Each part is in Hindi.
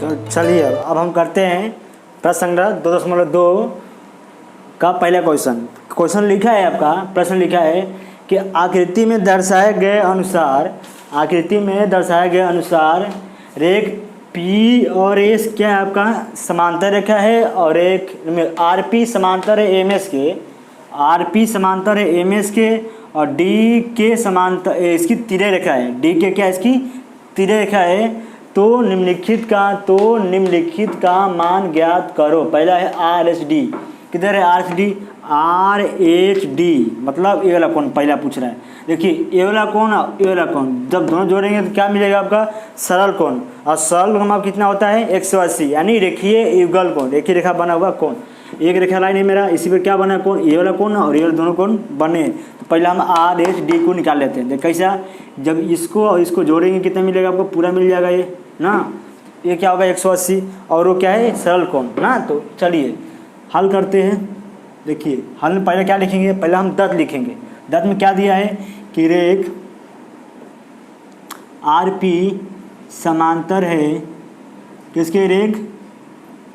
तो चलिए अब हम करते हैं प्रश्न संग्रह 2.2 का पहला क्वेश्चन लिखा है आपका। प्रश्न लिखा है कि आकृति में दर्शाए गए अनुसार रेख पी और एस क्या है आपका समांतर रेखा है, और एक आर पी समांतर है एम एस के, और डी के समांतर इसकी तिर्यक रेखा है, डी के क्या इसकी तिर्यक रेखा है। तो निम्नलिखित का मान ज्ञात करो। पहला है आर एच डी। किधर है are H D? Are H D मतलब ये वाला कोण पहला पूछ रहा है। देखिए ये वाला कोण और ये वाला कोण जब दोनों जोड़ेंगे तो क्या मिलेगा आपका? सरल कोण। और सरल कोण कितना होता है? 180, यानी रेखीय युगल कोण, रेखीय रेखा बना हुआ कोण। एक रेखा लाइन है मेरा, इसी पर क्या बना कोण? ये वाला कोण और ये वाला दोनों कोण बने। तो पहले हम आर एच डी को निकाल लेते हैं। कैसा? जब इसको और इसको जोड़ेंगे कितना मिलेगा आपको? पूरा मिल जाएगा ये ना। ये क्या होगा? 180, और वो क्या है? सरल कोण ना। तो चलिए हल करते हैं। देखिए हल में पहले क्या लिखेंगे? पहले हम दत्त लिखेंगे। दत्त में क्या दिया है कि रेख आर पी समांतर है किसके? रेख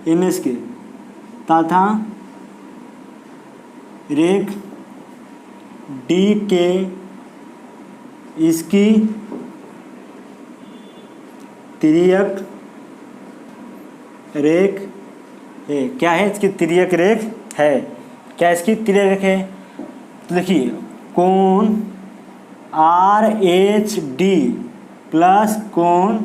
एम एस के, तथा रेख डी के इसकी तिर्यक रेख है। क्या है? इसकी तिर्यक रेख है। क्या इसकी तिर्यक रेख है? तो देखिए कोण आर एच डी प्लस कोण,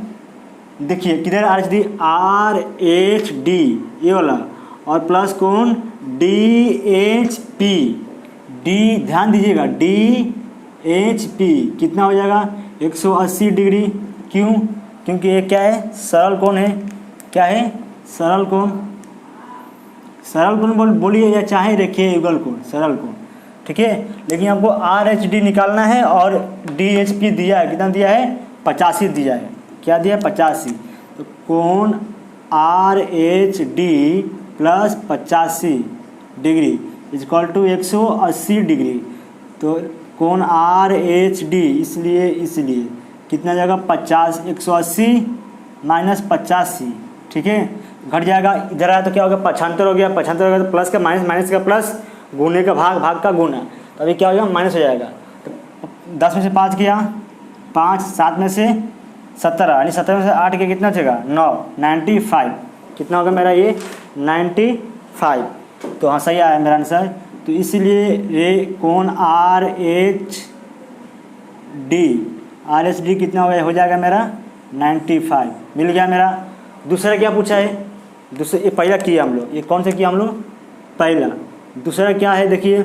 देखिए किधर are H D? Are H D ये वाला, और प्लस कोण डी एच पी। डी ध्यान दीजिएगा, डी एच पी कितना हो जाएगा? 180 डिग्री। क्यों? क्योंकि ये क्या है? सरल कोण है। क्या है? सरल कोण। सरल कोण बोलिए या चाहे रेखीय युगल कोण, सरल कोण, ठीक है। लेकिन आपको आर एच डी निकालना है और डी एच पी दिया है, कितना दिया है? 85 दिया है। क्या दिया है? 85। तो कोण R H D plus 85 degree equal to 180 degree. तो कोण आर एच डी इसलिए कितना जाएगा? 50, 180 माइनस 85, ठीक है, घट जाएगा। इधर आया तो क्या हो गया? पक्षांतर हो गया। पक्षांतर हो गया तो प्लस का माइनस, माइनस का प्लस, गुणे का भाग, भाग का गुना। तो अभी क्या हो जाएगा? माइनस हो जाएगा। तो 10 में से 5 किया 5, 7 में से 17, यानी 17 में से 8 के कितना बचेगा? 9, 95। कितना होगा मेरा ये? 95। तो हाँ सही आया मेरा आंसर। तो इसलिए ये कोण आर एच डी कितना हो जाएगा मेरा? 95 मिल गया मेरा। दूसरा क्या पूछा है? दूसरा ये पहला किया हम लोग, ये कौन सा किया हम लोग? पहला। दूसरा क्या है? देखिए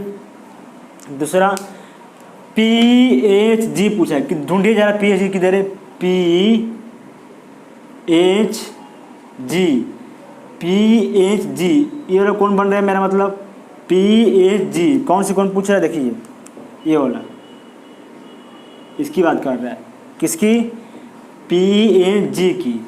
दूसरा पी एच जी पूछा है कि ढूंढिए जरा पी एच जी किधर है? पी एच जी ये वाला कौन बन रहा है मेरा? मतलब पी एच जी कौन सी कौन पूछ रहा है? देखिए ये वाला, इसकी बात कर रहा है। किसकी? पी एच जी की।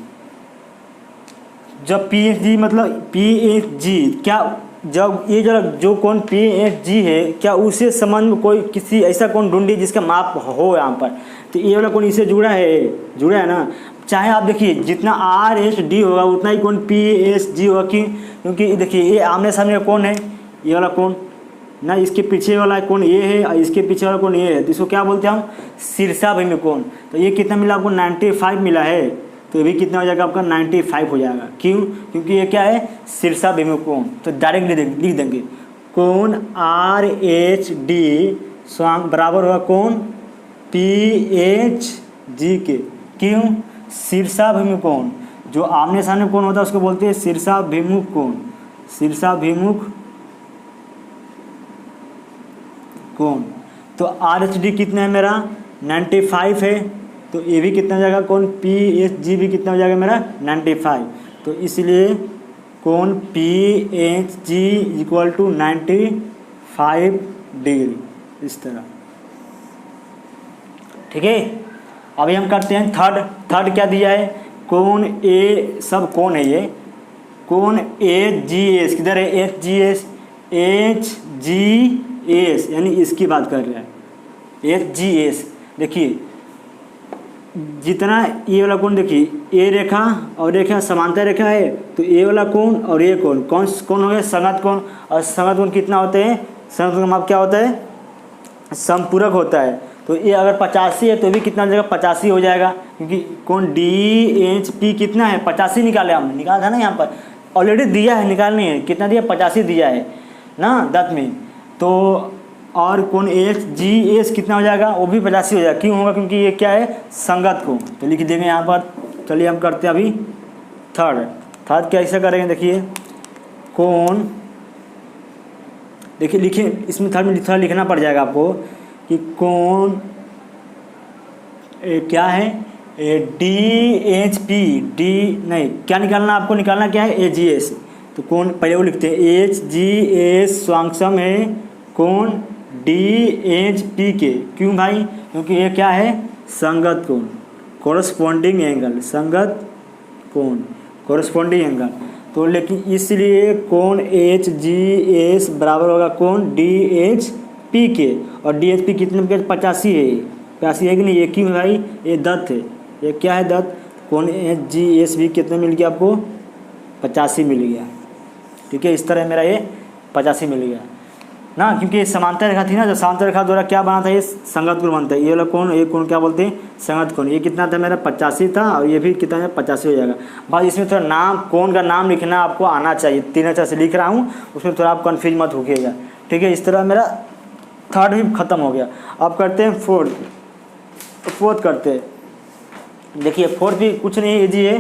जब पी एच जी मतलब पी एच जी क्या, जब ये जो कौन पी एच जी है, क्या उसे संबंध में कोई किसी ऐसा कौन ढूंढिए जिसका माप हो यहाँ पर। तो ये वाला कौन इससे जुड़ा है ना। चाहे आप देखिए जितना आर एच डी होगा उतना ही कौन पी एच जी होगा। क्योंकि देखिए ये आमने सामने कौन है? ये वाला कौन ना, इसके पीछे वाला कौन ये है और इसके पीछे वाला कौन ये है। तो इसको क्या बोलते हैं हम? शीर्षाभिमुख कोण। तो ये कितना मिला आपको? 95 मिला है। तो ये भी कितना हो जाएगा आपका? 95 हो जाएगा। क्यों? क्योंकि ये क्या है? शीर्षाभिमुख कोण। तो डायरेक्ट लिख देंगे कोण आर एच डी बराबर होगा कोण पी एच जी के। क्यों? शीर्षाभिमुख कोण। जो आमने सामने कोण होता है उसको बोलते हैं शीर्षाभिमुख कोण। शीर्षाभिमुख कोण। तो आर एच डी कितना है मेरा? 95 है। तो ये भी कितना हो जाएगा? कौन पी एच जी भी कितना हो जाएगा मेरा? 95। तो इसलिए कौन P H G equal to 95 degree, इस तरह, ठीक है। अभी हम करते हैं थर्ड क्या दिया है? कौन ए, सब कौन है ये? कौन एच जी एस, किधर है? एच जी एस यानी इसकी बात कर रहा है। एच जी एस देखिए जितना ये वाला कोण देखिए, ये रेखा और रेखा समांतर रेखा है, तो ये वाला कोण और ये कोण कौन कौन हो गया, संगत कोण। और संगत कोण कितना होते हैं, संगत कोण का माप क्या होता है, समपूरक होता है। तो ये अगर 85 है तो भी कितना हो जाएगा, 85 हो जाएगा, क्योंकि कोण DHP कितना है, 85 निकाले, हम निकाला था ना यहाँ पर, ऑलरेडी दिया है, निकालनी है, कितना दिया, 85 दिया है ना दत्त में। तो और कोण HGS कितना हो जाएगा, वो भी 85 हो जाएगा। क्यों होगा, क्योंकि ये क्या है, संगत कोण। तो लिख देंगे यहाँ पर। चलिए हम करते हैं अभी थर्ड कैसे करेंगे, देखिए कोण, देखिए लिखिए, इसमें थर्ड में थोड़ा लिखना पड़ जाएगा आपको कि कोण क्या है, DHP, डी नहीं, क्या निकालना आपको, निकालना क्या है, AGS। तो कोण पहले वो लिखते हैं, HGS स्वांगसम है कोण DHP के। क्यों भाई, क्योंकि ये क्या है, संगत कोण, कोरस्पॉन्डिंग एंगल, संगत कोण, कोरस्पॉन्डिंग एंगल। तो लेकिन इसलिए कोण HGS बराबर होगा कोण DHP के। और DHP कितने के, 85 है, 85 है कि नहीं, ये क्यों है भाई, ये दत्त है, ये क्या है, दत्त। कोण HGS भी कितने मिल गया आपको, 85 मिल गया। ठीक है, इस तरह मेरा ये 85 मिल गया ना, क्योंकि ये समांतर रेखा थी ना, जो समांतर रेखा द्वारा क्या बना था, ये संगत कोण बनता है। ये वाला कोण, ये कोण क्या बोलते हैं, संगत कोण। ये कितना था मेरा, 85 था, और ये भी कितना है, 85 हो जाएगा। बस इसमें थोड़ा नाम, कोण का नाम लिखना आपको आना चाहिए। 3 अक्षर से लिख रहा हूँ, उसमें थोड़ा आप कन्फ्यूज मत होइएगा। ठीक है, इस तरह मेरा थर्ड भी खत्म हो गया। अब करते हैं फोर्थ करते हैं। देखिए फोर्थ भी कुछ नहीं ईजी है,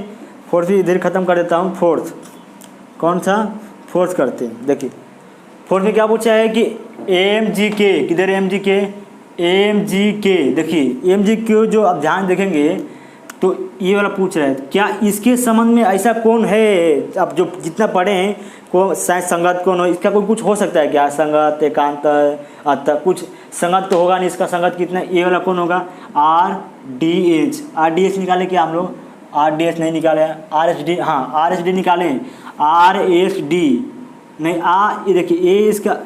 फोर्थ भी इधर ख़त्म कर देता हूँ। फोर्थ कौन सा, फोर्थ करते हैं। देखिए फोर्थ में क्या पूछा है कि MGK, किधर MGK, देखिए MGK जो आप ध्यान देखेंगे तो ये वाला पूछ रहा है, क्या इसके संबंध में ऐसा कौन है, आप जो जितना पढ़े हैं, को शायद संगत कौन हो, इसका कोई कुछ हो सकता है क्या, संगत, एकांत, अतः कुछ संगत तो होगा नहीं, इसका संगत कितना, ये वाला कौन होगा, RDH निकाले क्या हम लोग, RDH नहीं निकाले, RHD, हाँ RHD निकाले, RHD नहीं, ये देखिए ये इसका,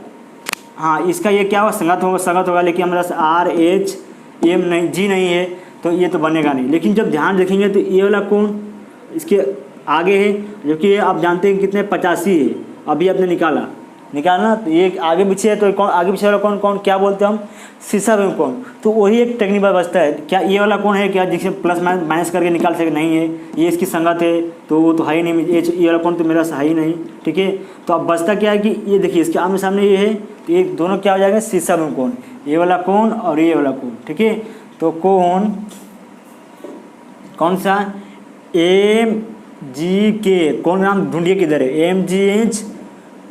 हाँ इसका ये क्या होगा, संगत होगा, लेकिन हमारे पास RHM नहीं, G नहीं है, तो ये तो बनेगा नहीं। लेकिन जब ध्यान देखेंगे तो ये वाला कोण इसके आगे है, जबकि ये आप जानते हैं कितने, 85 है, अभी आपने निकालना, तो ये आगे पीछे है, तो कौन आगे पीछे वाला कौन क्या बोलते हैं हम, शीर्षाभिमुख कोण। तो वही एक टेक्निक पर बचता है, क्या ये वाला कौन है क्या, जिसे प्लस माइनस करके निकाल सके, नहीं है, ये इसकी संगत है, तो वो तो है ही नहीं, ये वाला कौन तो मेरा है ही नहीं। ठीक है, तो अब बचता क्या है कि ये देखिए इसके आमने सामने ये है, तो ये दोनों क्या हो जाएगा, शीर्षाभिमुख कोण, ये वाला कोण और ये वाला कोण। ठीक है, तो कोण कौन सा, MGK, कोण नाम ढूंढिए किधर है, MGH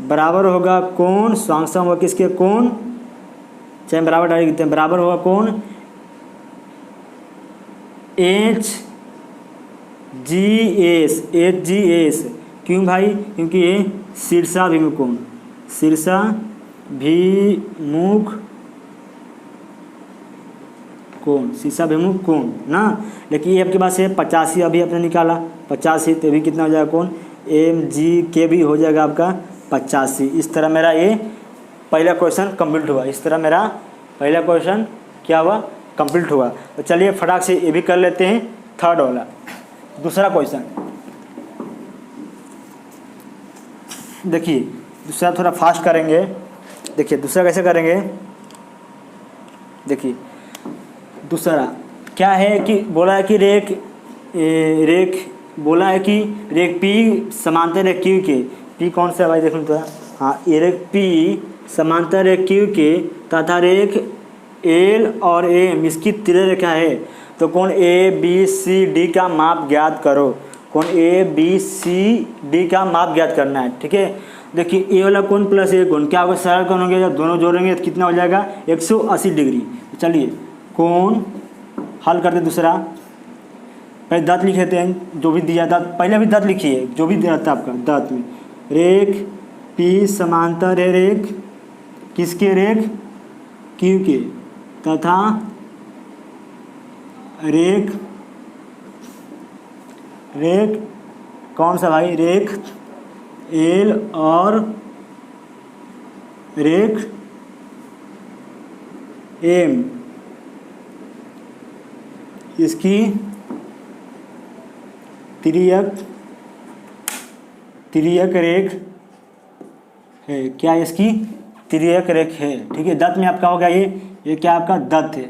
बराबर होगा कोण, स्वांगसम होगा किसके, कोण, चाहे बराबर डाल देते हैं, बराबर होगा कोण HGS। क्यों भाई, क्योंकि ये शीर्षाभिमुख कोण, शीर्षाभिमुख कोण ना। लेकिन ये आपके पास है 85, अभी आपने निकाला 85, तो भी कितना हो जाएगा कोण, MGK भी हो जाएगा आपका 85। इस तरह मेरा ये पहला क्वेश्चन कंप्लीट हुआ, इस तरह मेरा पहला क्वेश्चन क्या हुआ, कंप्लीट हुआ। तो चलिए फटाक से ये भी कर लेते हैं, थर्ड वाला दूसरा क्वेश्चन। देखिए दूसरा थोड़ा फास्ट करेंगे। देखिए दूसरा कैसे करेंगे, देखिए दूसरा क्या है कि बोला है कि रेख P समांतर रेख Q के, P कौन सा है भाई देखो तो, हाँ ये रेख P समांतर रेख Q के तथा रेख L और M इसकी तिर्यरेखा है। तो कोण ABCD का माप ज्ञात करो, कोण ABCD का माप ज्ञात करना है। ठीक है, देखिए ए वाला कोण प्लस ए कोण क्या होगा, सरल कोण हो गया, जब दोनों जोड़ेंगे तो कितना हो जाएगा, 180 डिग्री। चलिए कोण हल करते, दूसरा पहले दत्त लिख लेते हैं, जो भी दिया दत्त, पहले भी दत्त लिखिए, जो भी दिया था आपका दत्त में, रेख P समांतर है रेख किसके, रेख Q के तथा रेख कौन सा भाई, रेख L और रेख M इसकी तिर्यक रेख है। क्या इसकी तिर्यक रेख है, ठीक है। दत्त में आपका हो गया ये क्या आपका दत्त है,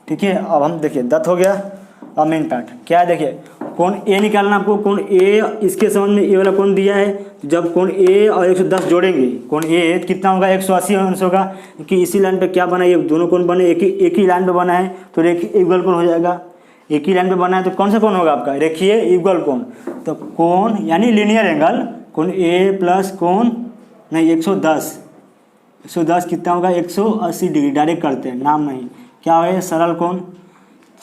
ठीक है। अब हम देखिए दत्त हो गया। अब मेन पार्ट क्या है, देखिए कोण ए निकालना आपको। कोण ए, इसके संबंध में ए वाला कोण दिया है। जब कोण ए और 110 जोड़ेंगे, कोण ए कितना होगा 180 अंश होगा, क्योंकि इसी लाइन पे क्या बना, ये दोनों कोण बने एक ही लाइन पे बना है, तो रेखीय युगल कोण हो जाएगा। एक ही लाइन पे बना है तो कौन सा कोण होगा आपका, रेखीय युगल कोण। तो कोण यानी लीनियर एंगल, कोण ए प्लस कोण नहीं 110 कितना होगा 180 डिग्री। डायरेक्ट करते हैं, नाम नहीं, क्या है सरल कोण।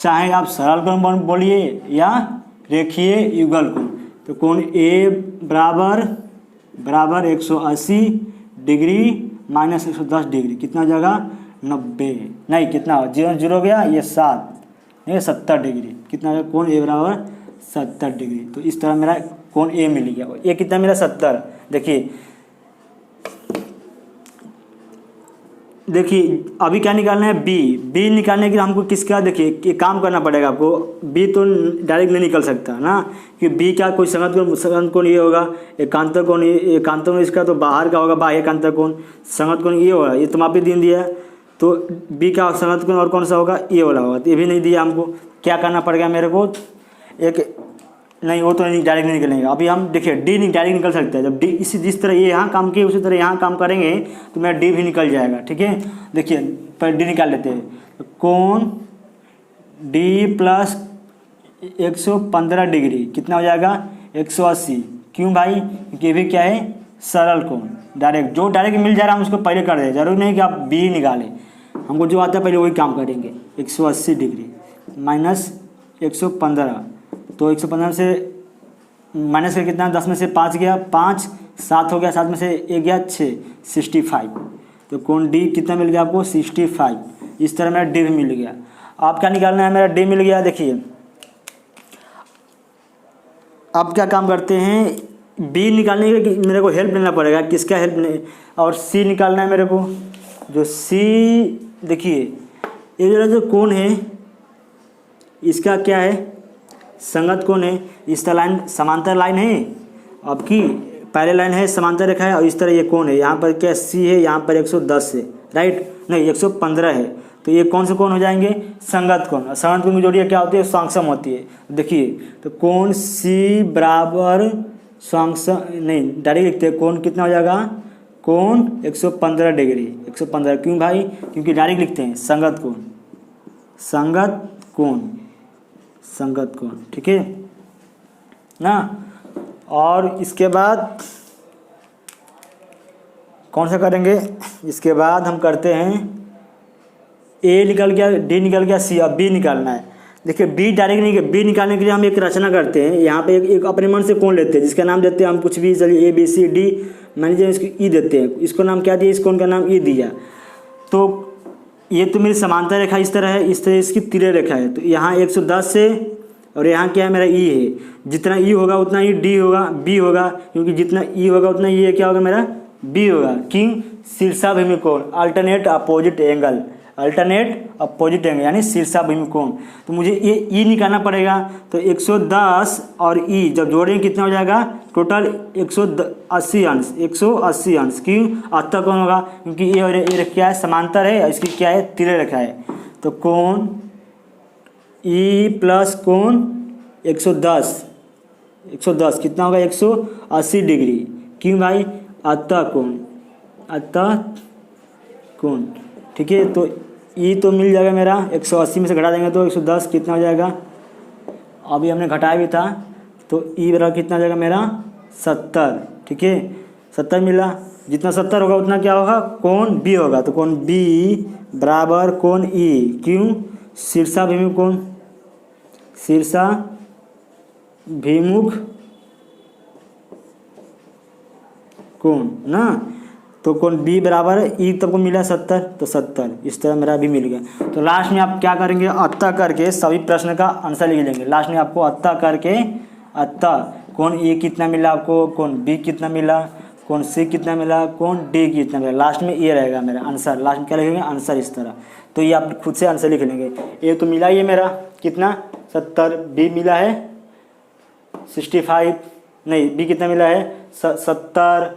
चाहे आप सरल कोण बोलिए या रेखीय युगल कोण। तो कोण ए बराबर 180 डिग्री माइनस 110 डिग्री कितना हो जाएगा 90, नहीं कितना 0 गया, ये 7 नहीं 70 डिग्री। कितना हो जाएगा कोण ए बराबर 70 डिग्री। तो इस तरह मेरा कोण ए मिल गया। ये कितना मेरा 70। देखिए अभी क्या निकालना है, बी निकालने के लिए हमको किसका, देखिए ये काम करना पड़ेगा आपको। बी तो डायरेक्ट नहीं निकल सकता ना, कि बी का कोई संगत कोण ये होगा, एकांतर कोण इसका तो बाहर का होगा, बाह्य एकांतर कोण। संगत कोण ये होगा, ये तो मापी दिन दिया है, तो बी का संगत कोण और कौन सा होगा, ये वाला होगा। तो ये भी नहीं दिया हमको, क्या करना पड़ेगा मेरे को, एक नहीं वो तो नहीं डायरेक्ट नहीं निकलेगा। अभी हम देखिए डी डायरेक्ट निकल सकता है। जब डी इसी जिस तरह ये यहाँ काम किए उसी तरह यहाँ काम करेंगे तो मेरा डी भी निकल जाएगा, ठीक है। देखिए पहले डी निकाल लेते हैं। तो कोण डी प्लस 115 डिग्री कितना हो जाएगा 180। क्यों भाई, क्योंकि ये भी क्या है सरल कोण। डायरेक्ट जो डायरेक्ट मिल जा रहा है हम उसको पहले कर दें, जरूरी नहीं कि आप बी निकालें, हमको जो आता है पहले वही काम करेंगे। 180 डिग्री माइनस 115, तो 115 से माइनस का कितना 10 में से 5 गया, 5 7 हो गया, 7 में से 1 गया 6, 65। तो कोण डी कितना मिल गया आपको 65। इस तरह मेरा डी भी मिल गया। आप क्या निकालना है, मेरा डी मिल गया। देखिए अब क्या काम करते हैं, बी निकालने के लिए मेरे को हेल्प लेना पड़ेगा, किसका हेल्प नहीं, और सी निकालना है मेरे को। जो सी देखिए ये जो कोण है इसका क्या है संगत कोण है। इस तरह लाइन समांतर लाइन है आपकी, पहले लाइन है समांतर रेखा है, और इस तरह ये कोण है। यहाँ पर क्या सी है, यहाँ पर 110 है, राइट नहीं 115 है। तो ये कौन से कोण हो जाएंगे संगत कोण। संगत कोण की जोड़ी क्या होती है स्वांगसम होती है। देखिए तो कोण सी बराबर स्वांगसम नहीं डायरेक्ट लिखते हैं, कोण कितना हो जाएगा कोण 115 डिग्री 115। क्यों भाई, क्योंकि डायरेक्ट लिखते हैं संगत कोण, ठीक है ना। और इसके बाद कौन सा करेंगे, इसके बाद हम करते हैं ए निकल गया, डी निकल गया, सी। अब बी निकालना है। देखिए बी डायरेक्ट नहीं, बी निकालने के लिए हम एक रचना करते हैं। यहाँ पे एक अपने मन से कोण लेते हैं जिसका नाम देते हैं हम कुछ भी, चलिए A B C D, मान लीजिए इसको ई देते हैं। इसको नाम क्या दिया, इस कोण का नाम ई दिया। तो ये तो मेरी समांतर रेखा इस तरह है, इस तरह इसकी तिर्यक रेखा है। तो यहाँ 110 से, और यहाँ क्या है मेरा ई है, जितना ई होगा उतना ही डी होगा, बी होगा, क्योंकि जितना ई होगा उतना ये क्या होगा मेरा बी होगा। क्यों, शीर्षाभिमुख कोण, अल्टरनेट अपोजिट एंगल यानी शीर्षाभिमुख कोण। तो मुझे ये ई निकालना पड़ेगा। तो 110 और ई जब जोड़ेंगे कितना हो जाएगा टोटल 180 अंश। क्यों, अतः कौन होगा, क्योंकि ये क्या है समांतर है, इसकी क्या है तिर्यक रेखा है। तो कोण ई प्लस कोण 110 कितना होगा 180 डिग्री। क्यों भाई, अतः कोण, ठीक है। तो ई तो मिल जाएगा मेरा 180 में से घटा देंगे तो 110 कितना हो जाएगा, अभी हमने घटाया भी था। तो ई बराबर कितना हो जाएगा मेरा 70, ठीक है 70 मिला। जितना 70 होगा उतना क्या होगा कोण बी होगा। तो कोण बी बराबर कोण ई। क्यों, शीर्षाभिमुख कोण ना। तो कोण बी बराबर ई तब मिला 70, तो 70 इस तरह मेरा भी मिल गया। तो लास्ट में आप क्या करेंगे, अतः करके सभी प्रश्न का आंसर लिख लेंगे। लास्ट में आपको अतः करके, कोण ए कितना मिला आपको, कोण बी कितना मिला, कोण सी कितना मिला, कोण डी कितना मिला, लास्ट में ये रहेगा मेरा आंसर। लास्ट में क्या लिखेंगे आंसर इस तरह। तो ये आप खुद से आंसर लिख लेंगे। ए तो मिला ये मेरा कितना 70, बी मिला है 65, नहीं बी कितना मिला है 70,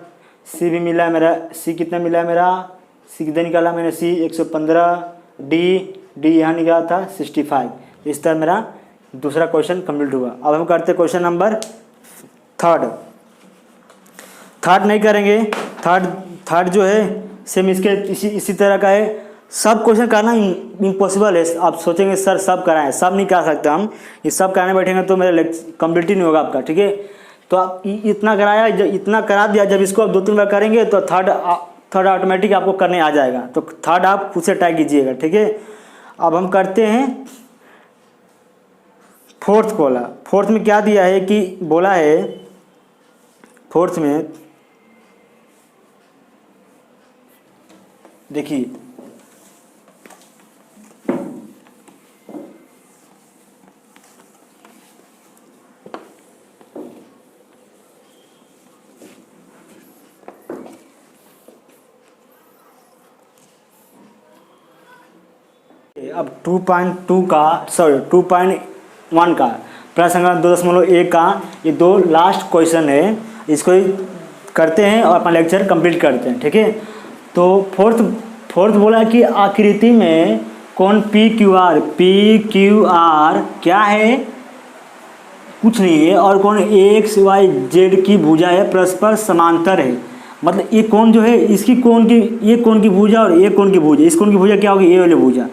सी भी मिला है मेरा, सी कितना मिला है मेरा, सी कितना निकाला मैंने, सी 115, डी यहाँ निकाला था 65। इस तरह मेरा दूसरा क्वेश्चन कंप्लीट हुआ। अब हम करते हैं क्वेश्चन नंबर थर्ड नहीं करेंगे, थर्ड जो है सेम इसके इसी तरह का है। सब क्वेश्चन करना इम्पॉसिबल है। आप सोचेंगे सर सब कराएं, सब नहीं कर सकते हम, ये सब कराने बैठेंगे तो मेरा कंप्लीट ही नहीं होगा आपका, ठीक है। तो आप इतना कराया, इतना करा दिया, जब इसको आप 2-3 बार करेंगे तो थर्ड ऑटोमेटिक आपको करने आ जाएगा। तो थर्ड आप खुद से ट्राई कीजिएगा, ठीक है। अब हम करते हैं फोर्थ में क्या दिया है कि बोला है, फोर्थ में देखिए अब 2.1 का प्रश्न 2.1 का ये 2 लास्ट क्वेश्चन है, इसको ही करते हैं और अपना लेक्चर कंप्लीट करते हैं, ठीक है। तो फोर्थ बोला कि आकृति में कौन PQR क्या है, कुछ नहीं है, और कौन XYZ की भुजा है परस्पर समांतर है। मतलब ये कौन जो है, इसकी कोण की, ये कोण की भुजा और ये कोण की भुजा, इस कोण की भुजा क्या होगी, ये वाली भुजा,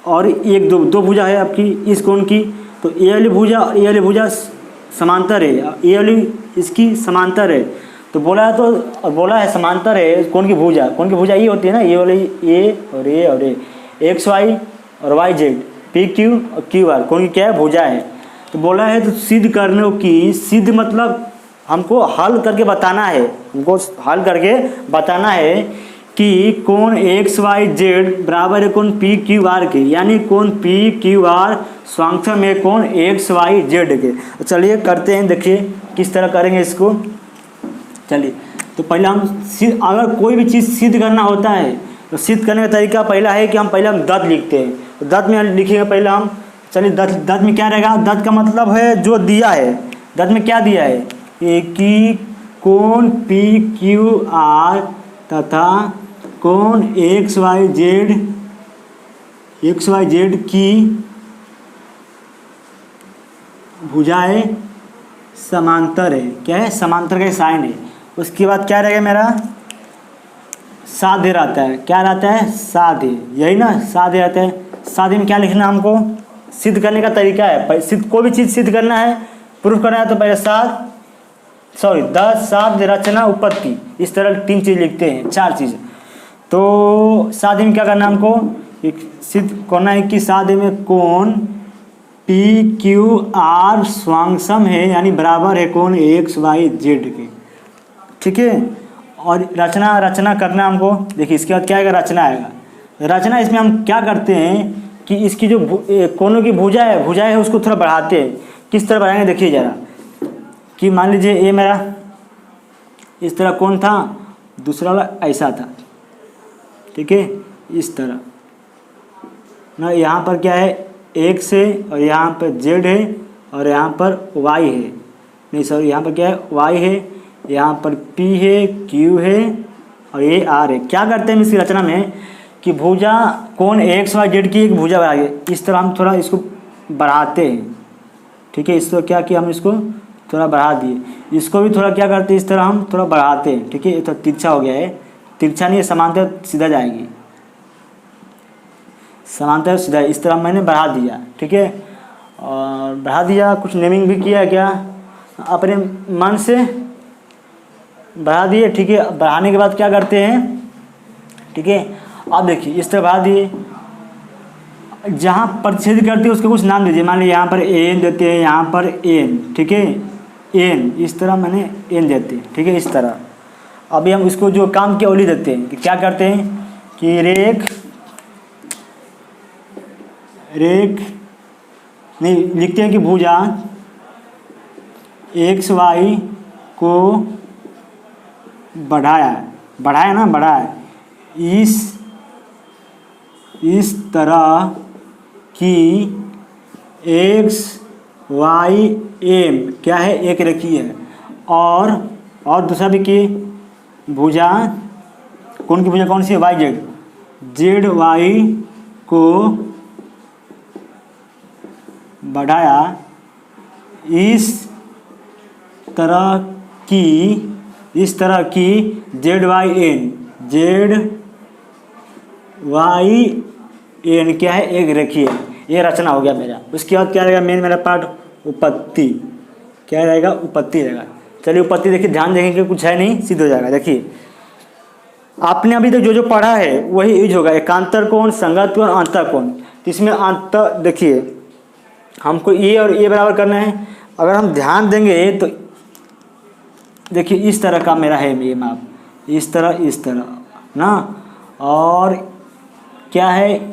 और एक दो भुजा है आपकी इस कोण की, तो ये वाली भुजा और ये वाली भुजा समांतर है, ये वाली इसकी समांतर है। तो बोला है समांतर है कोण की भुजा ये होती है ना, ये वाली ए और ए XY और YZ, PQ और QR कोण की क्या है, भुजा है। तो बोला है तो सिद्ध करने की, सिद्ध मतलब हमको हल करके बताना है, कि कोण XYZ बराबर है कोण PQR के, यानी कोण PQR स्वांगसम है कोण XYZ के। तो चलिए करते हैं, देखिए किस तरह करेंगे इसको। चलिए तो पहले हम अगर कोई भी चीज़ सिद्ध करना होता है तो सिद्ध करने का तरीका पहला है कि हम पहले दत्त लिखते हैं। तो दत्त में लिखेंगे पहले हम, चलिए दत्त में क्या रहेगा, दत्त का मतलब है जो दिया है, दत्त में क्या दिया है कि कोण PQR तथा कोण XYZ की भुजाएं समांतर है। क्या है, समांतर का साइन है। उसके बाद क्या रहेगा मेरा, साध्य रहता है। क्या रहता है, साध्य, यही ना साध्य रहता है। साध्य में क्या लिखना हमको, सिद्ध करने का तरीका है। कोई भी चीज़ सिद्ध करना है, प्रूफ करना है तो पहले दस साध्य रचना उत्पत्ति, इस तरह 3 चीज़ लिखते हैं, 4 चीज़। तो साध्य में क्या करना है हमको, सिद्ध करना है कि साध्य में कोण PQR स्वांगसम है, यानी बराबर है कोण XYZ के, ठीक है। और रचना करना हमको, देखिए इसके बाद क्या आएगा, रचना आएगा। रचना इसमें हम क्या करते हैं कि इसकी जो कोणों की भुजा है उसको थोड़ा बढ़ाते हैं। किस तरह बढ़ाएंगे देखिए ज़रा, कि मान लीजिए ये मेरा इस तरह कोण था, दूसरा वाला ऐसा था, ठीक है, इस तरह ना। यहाँ पर क्या है, X है और यहाँ पर Z है और यहाँ पर Y है, नहीं सॉरी, यहाँ पर क्या है, Y है, यहाँ पर P है, Q है और ये R है। क्या करते हैं इसकी रचना में कि भुजा कोण XYZ की एक भुजा बढ़ाएंगे, इस तरह हम थोड़ा इसको बढ़ाते हैं, ठीक है। इस तरह क्या किया, हम इसको थोड़ा बढ़ा दिए, इसको भी थोड़ा क्या करते हैं, इस तरह हम थोड़ा बढ़ाते हैं, ठीक है। ये तो तिरछा हो गया है, तिरछा नहीं है, समांतर सीधा जाएगी, समांतर सीधा, इस तरह मैंने बढ़ा दिया, ठीक है। और बढ़ा दिया, कुछ नेमिंग भी किया, क्या अपने मन से बढ़ा दिए, ठीक है। बढ़ाने के बाद क्या करते हैं, ठीक है, अब देखिए इस तरह बढ़ा दिए, जहाँ प्रतिच्छेद करते हैं उसको कुछ नाम दीजिए। मान लीजिए यहाँ पर एन देते हैं, यहाँ पर एन, ठीक है, एन, इस तरह मैंने एन देते हैं, ठीक है, इस तरह। अभी हम इसको जो काम की ओली देते हैं कि क्या करते हैं कि रेख नहीं लिखते हैं कि भुजा XY को बढ़ाया, इस इस तरह की एक्स वाई एम क्या है, एक रेखीय है। और दूसरा भी कि भुजा कौन की भुजा कौन सी है, वाई जेड, जेड वाई को बढ़ाया इस तरह की जेड वाई एन क्या है, एक रेखीय है। ये रचना हो गया मेरा। उसके बाद क्या रहेगा मेन मेरा पार्ट, उपपत्ति। क्या रहेगा, उपपत्ति रहेगा। चलिए उपपत्ति देखिए, ध्यान देंगे कुछ है नहीं, सिद्ध हो जाएगा। देखिए आपने अभी तक जो पढ़ा है वही यूज होगा, एकांतर कोण, संगत कोण, अंतः कोण। तो इसमें अंतर देखिए हमको ए और ए बराबर करना है। अगर हम ध्यान देंगे तो देखिए इस तरह का मेरा है ये माप, इस तरह ना, और क्या है,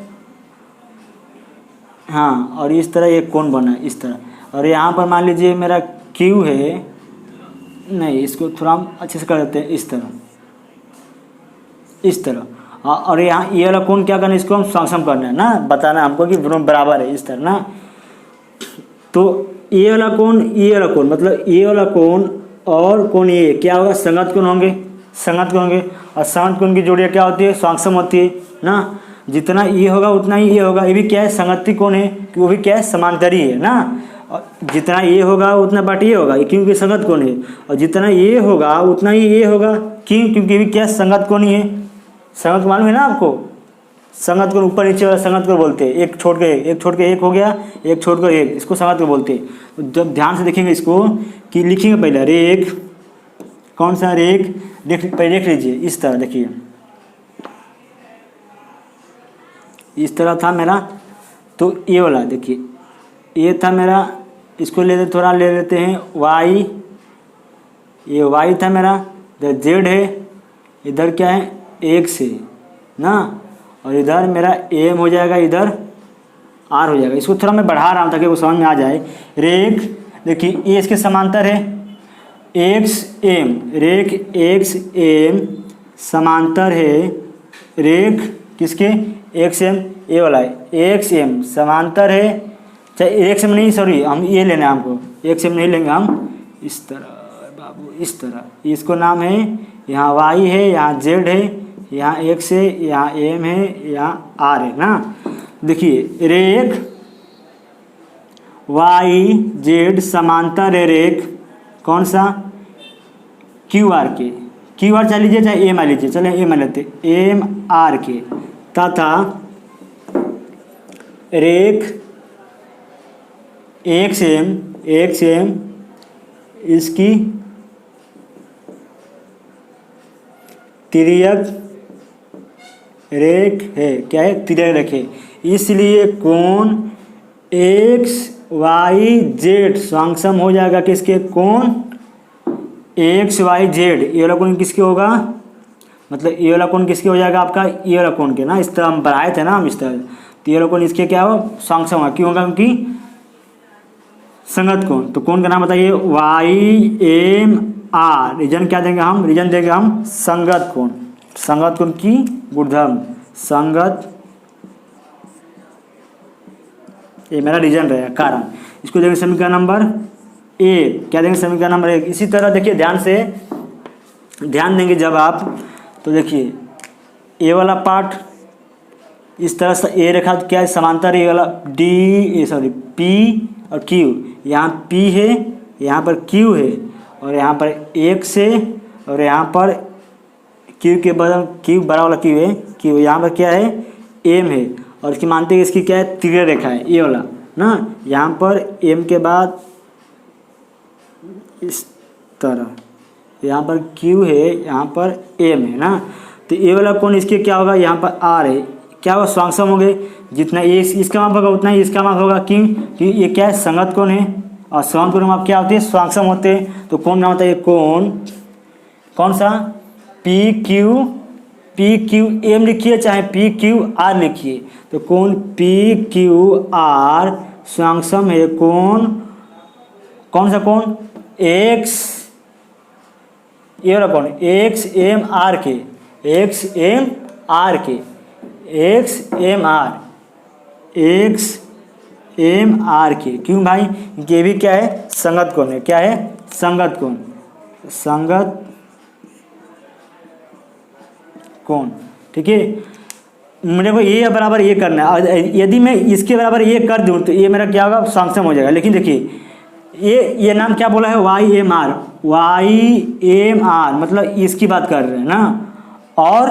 हाँ, और इस तरह एक कोण बना है इस तरह। और यहाँ पर मान लीजिए मेरा क्यू है, नहीं इसको थोड़ा हम अच्छे से कर देते हैं, इस तरह। और यहाँ ये वाला कोण क्या करना है, इसको हम सक्षम करना है ना, बताना हमको कि दोनों बराबर है इस तरह ना। तो ये वाला कोण मतलब ये वाला कोण और कोण ये क्या होगा, संगत कोण होंगे। और संगत कोण की जोड़ियाँ क्या होती है, सक्षम होती है ना। जितना ये होगा उतना ही ये होगा। ये भी क्या है, संगति कोण है, कि वो भी क्या है, समांतरी है ना। और जितना ये होगा उतना बाट ये होगा, क्योंकि संगत कोण है। और जितना ये होगा उतना ही ये होगा, क्यों, क्योंकि ये भी क्या है, संगत कोण ही है। संगत मालूम है ना आपको, संगत कोण ऊपर नीचे वाला संगत कोण बोलते हैं। एक छोड़ के एक हो गया, एक छोड़ कर एक, इसको संगत कोण बोलते हैं। तो जब ध्यान से देखेंगे इसको कि लिखेंगे पहले रेख, कौन सा रेख, पहले देख लीजिए इस तरह, देखिए इस तरह था मेरा। तो ये वाला देखिए ये था मेरा, इसको थोड़ा ले लेते हैं वाई, ये वाई था मेरा, इधर जेड है, इधर क्या है एक्स है ना, और इधर मेरा एम हो जाएगा, इधर आर हो जाएगा। इसको थोड़ा मैं बढ़ा रहा हूँ ताकि वो समझ में आ जाए। रेख देखिए ये इसके समांतर है, एक्स एम, रेख एक्स एम समांतर है रेख किसके, एक्स एम, ये वाला है एक्स एम समांतर है, चाहे एक्स एम नहीं, सॉरी हम ये लेना है, हमको एक्स एम नहीं लेंगे हम, इस तरह बाबू, इस तरह। इसको नाम है, यहाँ वाई है, यहाँ जेड है, यहाँ एक्स है, यहाँ एम है, यहाँ आर है ना। देखिए रेख वाई जेड समांतर है रेख कौन सा, क्यू आर के, क्यू आर चाहे लीजिए चाहे एम आर लीजिए, चले एम आर लेते, एम आर के, तथा रेख एक्स एम इसकी तिर्यक रेख है, क्या है, तिर्यक रेख है। इसलिए कोण एक्स वाई जेड सक्षम हो जाएगा किसके, कोण एक्स वाई जेड, ये वाला कोण किसके होगा, मतलब ये वाला कोण किसके हो जाएगा आपका, ये वाला कोण के ना, इस तरह हम बढ़ाए थे ना हम इस तरह। तो ये वाला कोण इसके क्या हो, सक्षम होगा, क्यों होगा, क्योंकि संगत कोण। तो कोण का नाम बताइए, वाई एम आर, रीजन क्या देंगे हम, रीजन देंगे हम संगत कोण, संगत कोण की गुणधर्म, संगत, ये मेरा रीजन रहेगा, कारण। इसको देंगे समीकरण नंबर 1, क्या देंगे, समीकरण नंबर 1। इसी तरह देखिए ध्यान से ध्यान देंगे जब आप, तो देखिए ए वाला पार्ट इस तरह से ए रेखा तो क्या है, समांतर ए वाला पी और क्यू, यहाँ पी है, यहाँ पर क्यू है, और यहाँ पर एक्स है, और यहाँ पर क्यू के बदल क्यू बड़ा वाला क्यू है, क्यू यहाँ पर क्या है, एम है, और इसकी मानते हैं इसकी क्या है, तिर्यक रेखा है ये वाला ना। यहाँ पर एम के बाद इस तरह, यहाँ पर क्यू है, यहाँ पर एम है ना। तो ये वाला कोण इसके क्या होगा, यहाँ पर आर है, क्या होगा, सक्षम हो गए। जितना ये इसका माप होगा उतना ही इसका माप होगा, क्यों, क्योंकि ये क्या है, संगत कोण है, और संगत कोण माप क्या होते हैं, सक्षम होते हैं। तो कोण नाम होता है, ये कोण कौन सा, पी क्यू एम लिखिए चाहे पी क्यू आर लिखिए, तो कोण पी क्यू आर सक्षम है कोण, कौन सा कोण, एक्स, ये वाला कोण एक्स एम आर के, एक्स एम आर के, एक्स एम आर के। क्यों भाई? ये भी क्या है? संगत कोण है। क्या है? संगत कोण। संगत कोण, ठीक है। मेरे को ये बराबर ये करना है, और यदि मैं इसके बराबर ये कर दूँ तो ये मेरा क्या होगा? सक्षम हो जाएगा। लेकिन देखिए ये नाम क्या बोला है? वाई एम आर, मतलब इसकी बात कर रहे हैं ना। और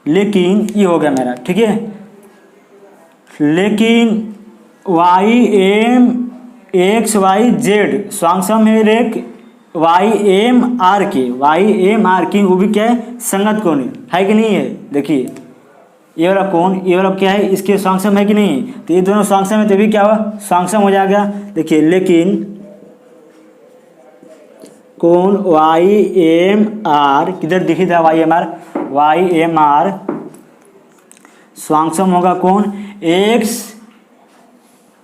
लेकिन ये हो गया मेरा, ठीक है। लेकिन Y M X Y Z स्वांगसम है रेख वाई एम आर के वो भी क्या है? संगत कोण है कि नहीं है? देखिए ये वाला कोण, ये वाला क्या है? इसके स्वांगसम है कि नहीं? तो ये दोनों स्वांगसम है, तो भी क्या हुआ? स्वांगसम हो जाएगा। देखिए लेकिन कोण वाई एम आर किधर दिखी था? वाई एम आर स्वांगसम होगा कौन? एक्स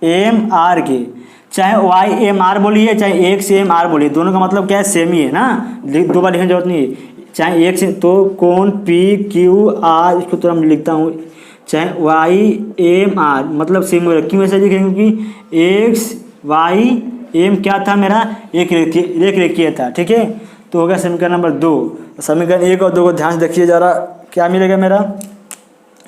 एम आर के। चाहे वाई एम आर बोलिए चाहे एक्स एम आर बोलिए, दोनों का मतलब क्या है? सेम ही है ना, दो बार लिखने की जरूरत नहीं है। चाहे एक्स तो कोण पी क्यू आर, इसको तो मैं लिखता हूँ, चाहे वाई एम आर मतलब सेम हो। क्यों ऐसा लिखेंगे? क्योंकि एक्स वाई एम क्या था मेरा? एक रेखीय था, ठीक है। तो हो गया समीकरण नंबर 2। समीकरण 1 और 2 को ध्यान से देखिए जरा, क्या मिलेगा मेरा?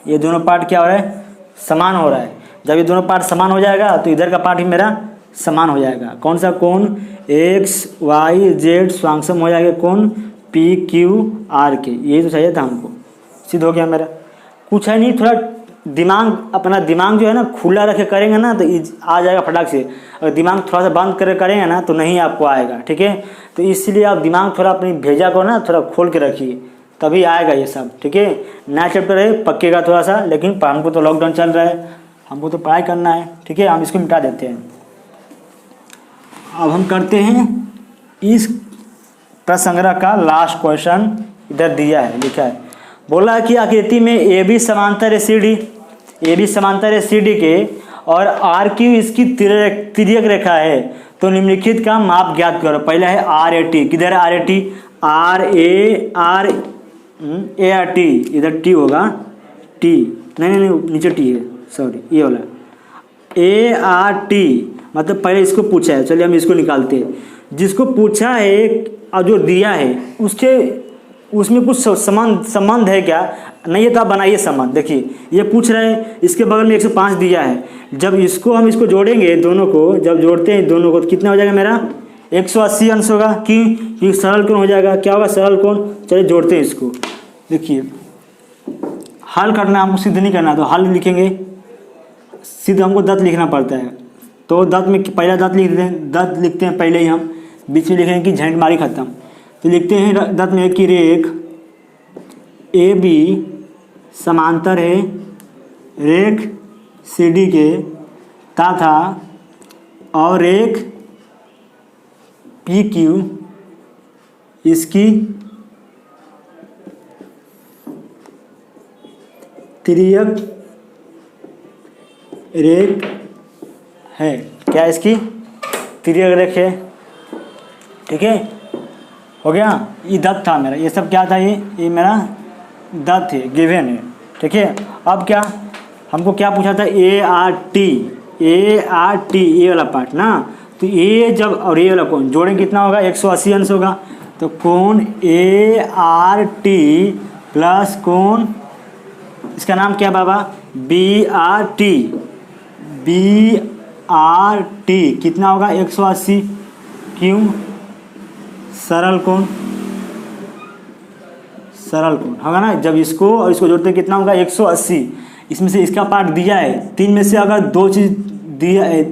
ये दोनों पार्ट क्या हो रहा है? समान हो रहा है। जब ये दोनों पार्ट समान हो जाएगा तो इधर का पार्ट ही मेरा समान हो जाएगा। कौन सा? कोण एक्स वाई जेड स्वांगसम हो जाएगा कोण पी क्यू आर के। यही तो चाहिए था हमको, सिद्ध हो गया मेरा। कुछ है नहीं, थोड़ा अपना दिमाग जो है ना खुला रखे करेंगे ना तो आ जाएगा फटाक से। अगर दिमाग थोड़ा सा बंद करके करेंगे ना तो नहीं आपको आएगा, ठीक है। तो इसलिए आप दिमाग थोड़ा अपनी भेजा को ना थोड़ा खोल के रखिए, तभी आएगा ये सब, ठीक है। नया चैप्टर है, पक्केगा थोड़ा सा, लेकिन हमको तो लॉकडाउन चल रहा है, हमको तो पढ़ाई करना है, ठीक है। हम इसको मिटा देते हैं। अब हम करते हैं इस प्रश्न संग्रह का लास्ट क्वेश्चन। इधर दिया है, लिखा है, बोला है कि आकृति में ए बी समांतर है सी डी के और आर क्यू इसकी तिर्यक रेखा है, तो निम्नलिखित का माप ज्ञात करो। पहला है आर ए टी। किधर है R A T? A R T, इधर टी होगा, टी नहीं नीचे टी है, सॉरी ये वाला ए आर टी। मतलब पहले इसको पूछा है, चलिए हम इसको निकालते हैं। जिसको पूछा है और जो दिया है उसमें कुछ संबंध है क्या? नहीं है तो आप बनाइए संबंध। देखिए ये पूछ रहे हैं, इसके बगल में 105 दिया है। जब हम इसको जोड़ेंगे दोनों को, जब जोड़ते हैं दोनों को तो कितना हो जाएगा मेरा? 180 अंश होगा। क्योंकि सरल कोण हो जाएगा। क्या होगा? सरल कोण। चलिए जोड़ते हैं इसको। देखिए हल करना, हमको सिद्ध नहीं करना, तो हल लिखेंगे। सिद्ध हमको दत्त लिखना पड़ता है, तो दत्त में पहला दत्त लिखते हैं पहले ही हम, बीच में लिखेंगे कि झंड मारी खत्म। तो लिखते हैं दत्त में कि रेख ए बी समांतर है रेख सी डी के तथा और रेख पी क्यू इसकी तिर्यक रेख है। क्या इसकी तिर्यक रेख है, ठीक है। हो गया। ये दत्त था मेरा, ये सब क्या था? ये मेरा दत्त है, गिवन है, ठीक है। अब क्या हमको क्या पूछा था? ए आर टी, ये वाला पार्ट ना। तो ये जब और ये वाला कोण जोड़ें कितना होगा? 180 अंश होगा। तो कोण ए आर टी प्लस कोण, इसका नाम क्या बाबा? बी आर टी कितना होगा? 180। क्यों? सरल कोण होगा ना। जब इसको और इसको जोड़ते कितना होगा? 180। इसमें से इसका पार्ट दिया है, 3 में से अगर दो चीज़ दिया है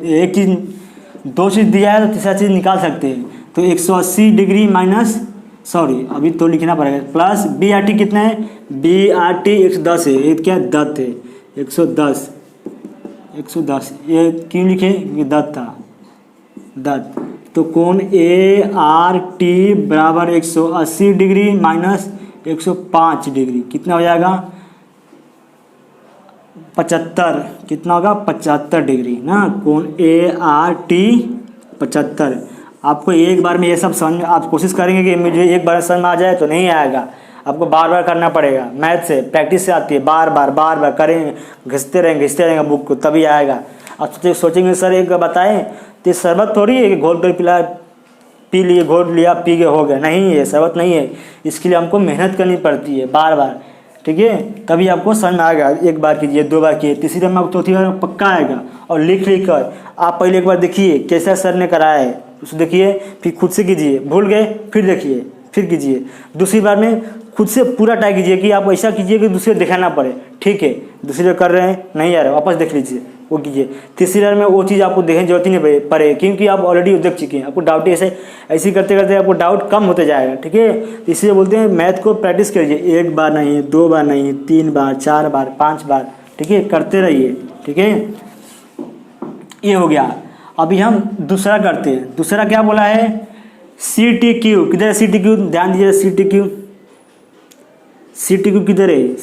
तो तीसरा चीज़ निकाल सकते हैं। तो 180 डिग्री माइनस, सॉरी अभी तो लिखना पड़ेगा, प्लस बी आर टी कितना है? बी आर टी 110 है। ये क्या दत्त है? 110। ये क्यों लिखे? ये दत्त था, दत्त। तो कोण ए आर टी बराबर 180 डिग्री माइनस 105 डिग्री कितना हो जाएगा? 75। कितना होगा? 75 डिग्री ना। कोण ए आर टी 75। आपको एक बार में ये सब समझ, आप कोशिश करेंगे कि मुझे एक बार समझ में आ जाए, तो नहीं आएगा। आपको बार बार करना पड़ेगा। मैथ से प्रैक्टिस से आती है, बार बार करेंगे, घिसते रहेंगे बुक को, तभी आएगा। आप सोचेंगे सर एक बताएं तो शरबत थोड़ी है कि घोल कर पिला, पी लिए, घोल लिया, पी के हो गया, नहीं है, शरबत नहीं है। इसके लिए हमको मेहनत करनी पड़ती है बार बार, ठीक है, तभी आपको समझ में आएगा। एक बार कीजिए, 2 बार कीजिए, तीसरी बार में चौथी बार पक्का आएगा। और लिख कर आप पहले एक बार देखिए कैसा सर ने कराया है, उसको देखिए, फिर खुद से कीजिए, भूल गए फिर देखिए, फिर कीजिए। दूसरी बार में खुद से पूरा ट्राई कीजिए कि आप ऐसा कीजिए कि दूसरे दिखाना पड़े, ठीक है, दूसरे बार कर रहे हैं नहीं आ रहा वापस देख लीजिए, वो कीजिए। तीसरी बार में वो चीज़ आपको देखने की जरूरत ही नहीं पड़े, क्योंकि आप ऑलरेडी देख चुके हैं। आपको डाउट ऐसे करते करते आपको डाउट कम होते जाएगा, ठीक है। इसलिए बोलते हैं मैथ को प्रैक्टिस करिए, 1 बार नहीं, 2 बार नहीं, 3 बार, 4 बार, 5 बार, ठीक है, करते रहिए, ठीक है। ये हो गया। अभी हम दूसरा करते हैं। दूसरा क्या बोला है, CTQ। किधर है CTQ, ध्यान दीजिए, CTQ किधर है,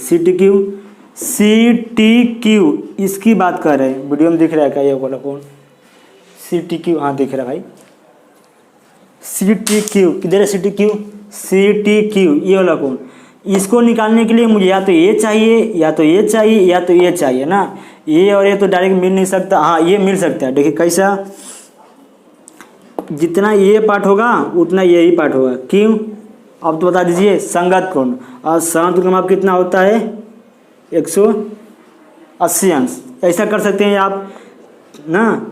CTQ इसकी बात कर रहे हैं। वीडियो में दिख रहा है क्या ये वाला कौन, CTQ, हाँ दिख रहा है भाई, CTQ किधर है, CTQ ये वाला कौन। इसको निकालने के लिए मुझे या तो ये चाहिए, या तो ये चाहिए, या तो ये चाहिए ना। ये और ये तो डायरेक्ट मिल नहीं सकता, हाँ ये मिल सकता है। देखिए कैसा, जितना ये पार्ट होगा उतना ये ही पार्ट होगा। क्यों, अब तो बता दीजिए, संगत कोण। और संगत कोण का माप कितना होता है, 180 अंश। ऐसा कर सकते हैं आप ना,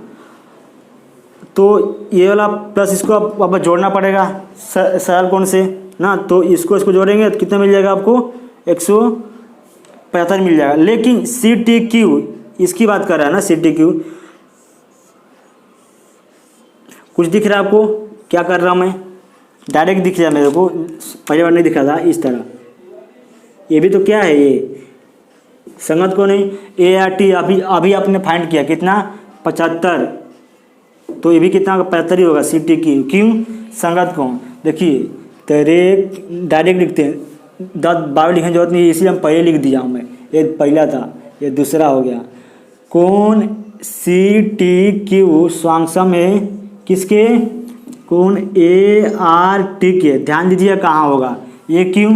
तो ये वाला प्लस इसको आप वापस जोड़ना पड़ेगा सरल कोण से ना, तो इसको जोड़ेंगे तो कितना मिल जाएगा आपको, 175 मिल जाएगा। लेकिन CTQ इसकी बात कर रहा है ना, CTQ कुछ दिख रहा है आपको, क्या कर रहा हूँ मैं, डायरेक्ट दिख रहा है मेरे को, पहले बार नहीं दिखा था इस तरह। ये भी तो क्या है, ये संगत कोण नहीं, ART अभी आपने फाइंड किया कितना, 75, तो ये भी कितना 75 ही होगा CTQ। क्यों, संगत कोण। देखिए डायरेक्ट लिखते हैं, 10-12 लिखने की जरूरत नहीं, इसलिए हम पहले लिख दिया हूँ मैं, ये पहला था, ये दूसरा हो गया। कोण CTQ स्वांगसम है किसके, कोण ART के। ध्यान दीजिए कहाँ होगा, ये क्यों,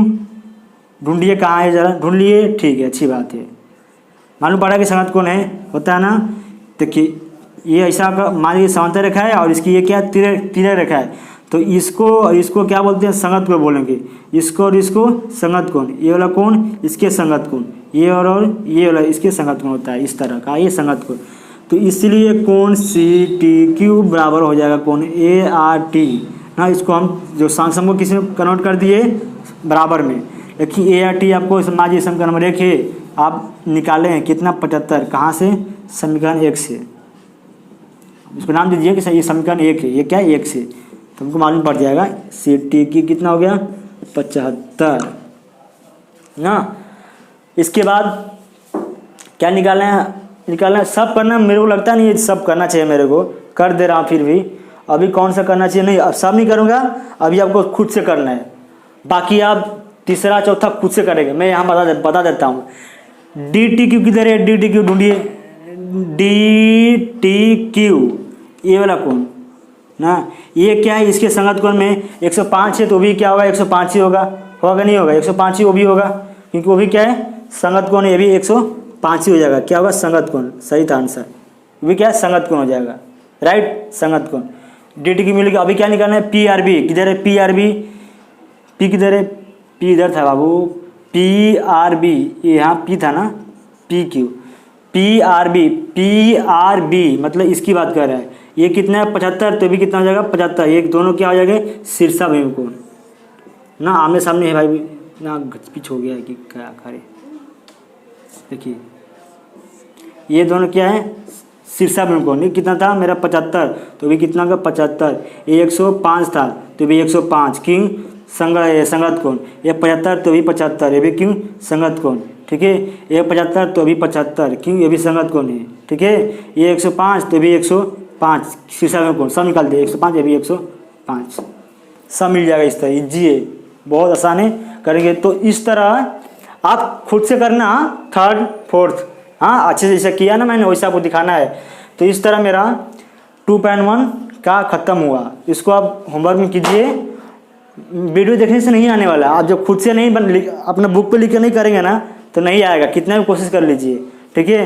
ढूंढिए कहाँ है, जरा ढूंढ लिए, ठीक है, अच्छी बात है। मालूम पड़ा कि संगत कोण है, होता है ना। देखिए ये ऐसा मान लीजिए समांतर रेखा है और इसकी ये क्या तिर्यक रेखा है, तो इसको क्या बोलते हैं, संगत कोण बोलेंगे। इसको और इसको संगत कोण, ये वाला कोण इसके संगत कोण, ये और ये वाला इसके संगत कोण होता है, इस तरह का ये संगत कोण। तो इसलिए कोण CTQ बराबर हो जाएगा कोण ART ना। इसको हम जो सांसम को किसी में कन्वर्ट कर दिए बराबर में, लेकिन ART आपको मान समीकरण नंबर 1 है, आप निकाले हैं कितना, 75, कहाँ से, समीकरण 1 से। इसको नाम दीजिए कि ये समीकरण 1 है, ये क्या है, 1 से, तो हमको मालूम पड़ जाएगा CTQ कितना हो गया, 75 ना। इसके बाद क्या निकालना है, सब करना मेरे को लगता नहीं है सब करना चाहिए, मेरे को कर दे रहा हूँ फिर भी। अभी कौन सा करना चाहिए, नहीं अब सब नहीं करूँगा, अभी आपको खुद से करना है, बाकी आप तीसरा चौथा खुद से करेंगे। मैं यहाँ बता देता हूँ। DTQ किधर है, DTQ ढूंढिए, DTQ ये वाला कोण ना, ये क्या है, इसके संगत कोण में 105 है, तो भी क्या होगा, 105 ही होगा नहीं होगा, 105 ही वो भी होगा, क्योंकि वो भी क्या है, संगत कोण, ये भी 105 ही हो जाएगा। क्या होगा, संगत कोण, सही था आंसर, वो भी क्या है, संगत कोण हो जाएगा, राइट, संगत कोण। DTQ मिल गया। अभी क्या निकालना है, PRB किधर है, PRB, P किधर है, P इधर था बाबू, PRB यहाँ P था ना, PQ, PRB मतलब इसकी बात कर रहा है। ये कितना है, 75, तो भी कितना हो जाएगा, 75। ये दोनों क्या हो जाएगा, शीर्षाभिमुख कोण ना, आमने सामने है भाई ना, घचपिच हो गया है कि क्या करे। देखिए ये दोनों क्या है, शीर्षाभिमुख कोण। ये कितना था मेरा, 75, तो भी कितना का, 75। ये 105 था, तो भी 105, क्यों, संगत कोण। ये 75, तो भी 75, ये भी क्यों, संगत कोण, ठीक है। ये 75, तो भी 75, क्यों, ये भी संगत कोण है, ठीक है। ये 105, तो भी 105, शीर्षाभिमुख कोण, सब निकाल दिए, 105, ये भी 105, सब मिल जाएगा। इस तरह इजी है, बहुत आसान है, करेंगे तो इस तरह आप खुद से करना, 3rd 4th, हाँ अच्छे से जैसा किया ना मैंने वैसा आपको दिखाना है। तो इस तरह मेरा 2.1 का ख़त्म हुआ। इसको आप होमवर्क में कीजिए वीडियो देखने से नहीं आने वाला। आप जब खुद से नहीं अपना बुक पे लिख कर नहीं करेंगे ना तो नहीं आएगा, कितना भी कोशिश कर लीजिए, ठीक है।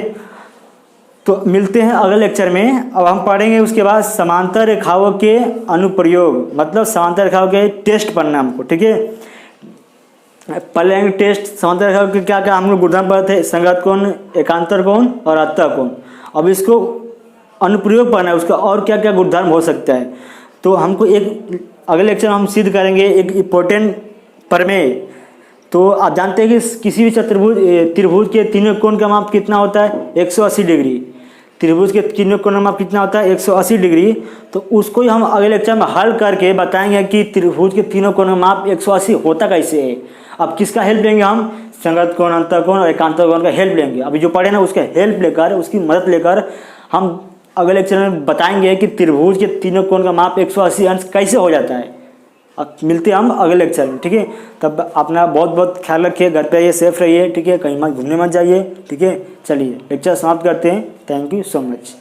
तो मिलते हैं अगले लेक्चर में। अब हम पढ़ेंगे उसके बाद समांतर रेखाओं के अनुप्रयोग, मतलब समांतर रेखाओं के टेस्ट पढ़ना हमको, ठीक है। पढ़ेंगे टेस्ट समांतर रेखाओं के क्या क्या हम लोग गुणधर्म पढ़े थे, संगत कोण, एकांतर कोण और अतः कोण। अब इसको अनुप्रयोग पढ़ना है, उसका और क्या क्या गुणधर्म हो सकता है। तो हमको एक अगले लेक्चर में हम सिद्ध करेंगे एक इम्पोर्टेंट प्रमेय। तो आप जानते हैं कि किसी भी त्रिभुज के तीनों कोण का माप कितना होता है, 180 डिग्री। त्रिभुज के तीनों कोण का माप कितना होता है, 180 डिग्री। तो उसको ही हम अगले लेक्चर में हल करके बताएंगे कि त्रिभुज के तीनों कोण का माप 180 होता कैसे है। अब किसका हेल्प लेंगे हम, संगत कोण, अंतः कोण और एकांतर कोण का हेल्प लेंगे। अभी जो पढ़े ना उसका हेल्प लेकर, उसकी मदद लेकर हम अगले लेक्चर में बताएंगे कि त्रिभुज के तीनों कोण का माप 180 अंश कैसे हो जाता है। अब मिलते हैं हम अगले लेक्चर में, ठीक है। तब अपना बहुत बहुत ख्याल रखिए, घर पे रहिए, सेफ रहिए, ठीक है, कहीं मत घूमने मत जाइए, ठीक है। चलिए लेक्चर समाप्त करते हैं। Thank you so much.